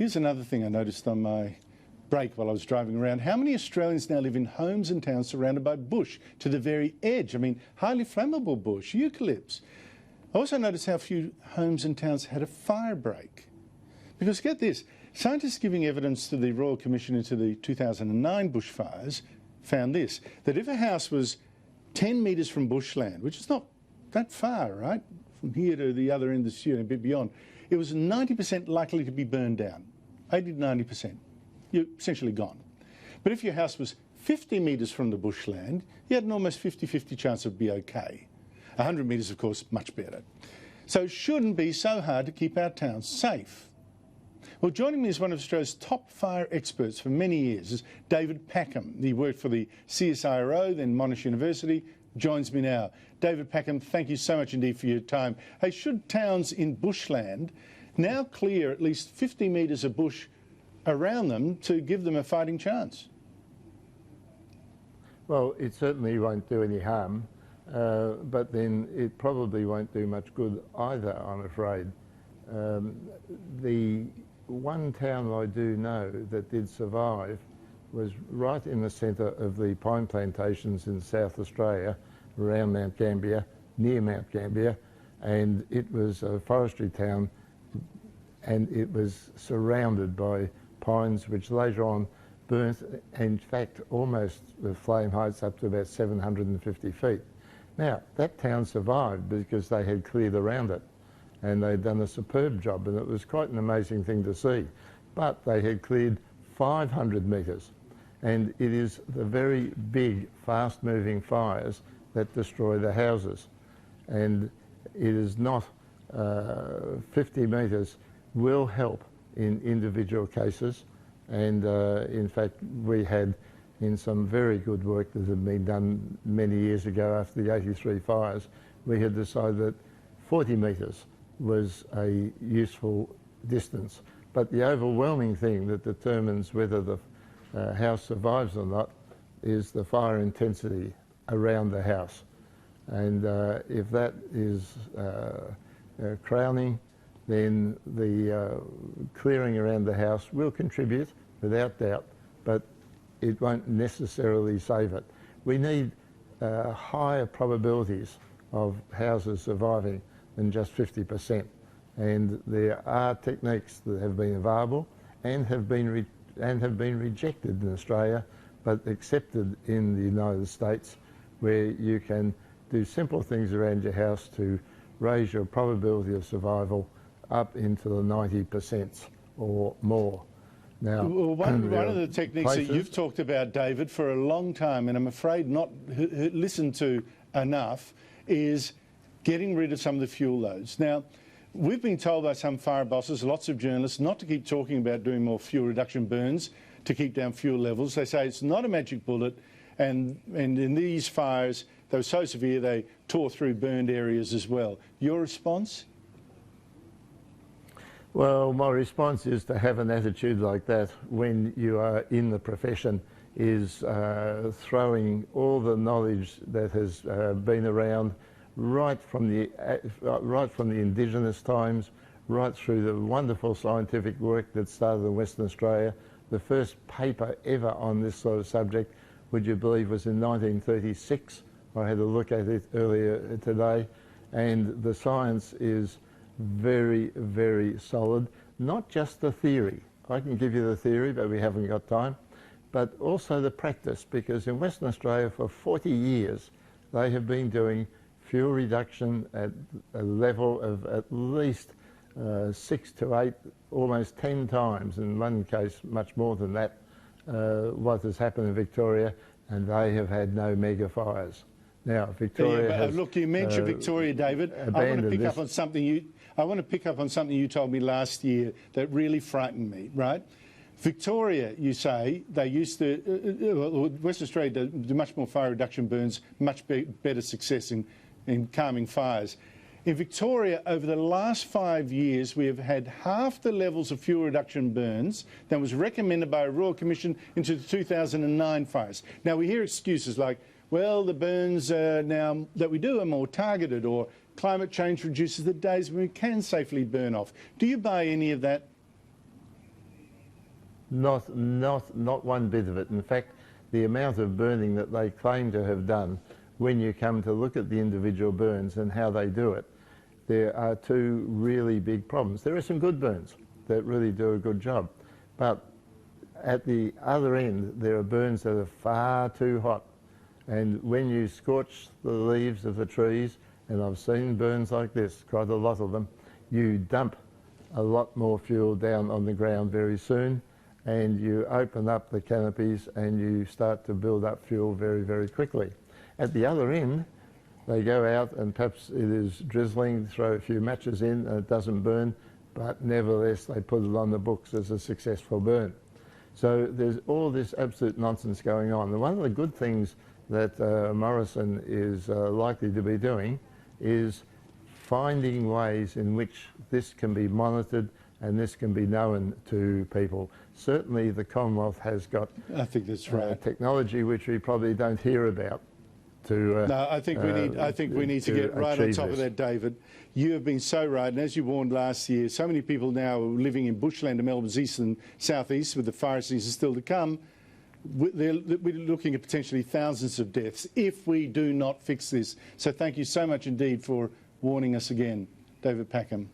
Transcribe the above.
Here's another thing I noticed on my break while I was driving around. How many Australians now live in homes and towns surrounded by bush to the very edge? I mean, highly flammable bush, eucalypts. I also noticed how few homes and towns had a fire break. Because get this, scientists giving evidence to the Royal Commission into the 2009 bushfires found this, that if a house was 10 metres from bushland, which is not that far, right, from here to the other end of the studio and a bit beyond, it was 90% likely to be burned down, 80 to 90%. You're essentially gone. But if your house was 50 metres from the bushland, you had an almost 50-50 chance of be okay. 100 metres, of course, much better. So it shouldn't be so hard to keep our towns safe. Well, joining me is one of Australia's top fire experts for many years is David Packham. He worked for the CSIRO, then Monash University, joins me now. David Packham, thank you so much indeed for your time. Hey, should towns in bushland now clear at least 50 metres of bush around them to give them a fighting chance? Well, it certainly won't do any harm, but then it probably won't do much good either, I'm afraid. The one town I do know that did survive was right in the centre of the pine plantations in South Australia, around Mount Gambier, near Mount Gambier, and it was a forestry town, and it was surrounded by pines which later on burnt, in fact almost with flame heights up to about 750 feet. Now that town survived because they had cleared around it and they'd done a superb job, and it was quite an amazing thing to see. But they had cleared 500 metres, and it is the very big fast moving fires that destroy the houses, and it is not 50 metres will help in individual cases, and in fact we had in some very good work that had been done many years ago after the 83 fires, we had decided that 40 metres was a useful distance. But the overwhelming thing that determines whether the house survives or not is the fire intensity around the house, and if that is crowning, then the clearing around the house will contribute without doubt, but it won't necessarily save it. We need higher probabilities of houses surviving than just 50%, and there are techniques that have been available and have been rejected in Australia but accepted in the United States, where you can do simple things around your house to raise your probability of survival up into the 90% or more. Now, well, one of the techniques that you've talked about, David, for a long time, and I'm afraid not listened to enough, is getting rid of some of the fuel loads. Now, we've been told by some fire bosses, lots of journalists, not to keep talking about doing more fuel reduction burns to keep down fuel levels. They say it's not a magic bullet, and in these fires, they were so severe they tore through burned areas as well. Your response? Well, my response is to have an attitude like that when you are in the profession is throwing all the knowledge that has been around right from the Indigenous times, right through the wonderful scientific work that started in Western Australia. The first paper ever on this sort of subject, would you believe, was in 1936. I had a look at it earlier today, and the science is very, very solid. Not just the theory. I can give you the theory, but we haven't got time, but also the practice, because in Western Australia for 40 years they have been doing fuel reduction at a level of at least 6 to 8, almost 10 times, in one case much more than that, what has happened in Victoria, and they have had no mega fires. Now, Victoria has, look, you mentioned Victoria, David. I want to pick up on something you told me last year that really frightened me, right? Victoria, you say, they used to, Western Australia do much more fire reduction burns, much better success in calming fires. In Victoria, over the last 5 years, we have had half the levels of fuel reduction burns that was recommended by a Royal Commission into the 2009 fires. Now, we hear excuses like, well, the burns now that we do are more targeted, or climate change reduces the days when we can safely burn off. Do you buy any of that? Not one bit of it. In fact, the amount of burning that they claim to have done, when you come to look at the individual burns and how they do it, there are two really big problems. There are some good burns that really do a good job, but at the other end, there are burns that are far too hot. And when you scorch the leaves of the trees, and I've seen burns like this, quite a lot of them, you dump a lot more fuel down on the ground very soon, and you open up the canopies and you start to build up fuel very, very quickly. At the other end, they go out and perhaps it is drizzling, throw a few matches in and it doesn't burn, but nevertheless they put it on the books as a successful burn. So there's all this absolute nonsense going on. And one of the good things that Morrison is likely to be doing is finding ways in which this can be monitored and this can be known to people. Certainly the Commonwealth has got I think that's right. Technology which we probably don't hear about. No, I think we need to get right on top of that, David. You have been so right, and as you warned last year, so many people now are living in bushland in Melbourne's east and southeast, with the fire season still to come. We're looking at potentially thousands of deaths if we do not fix this. So thank you so much indeed for warning us again, David Packham.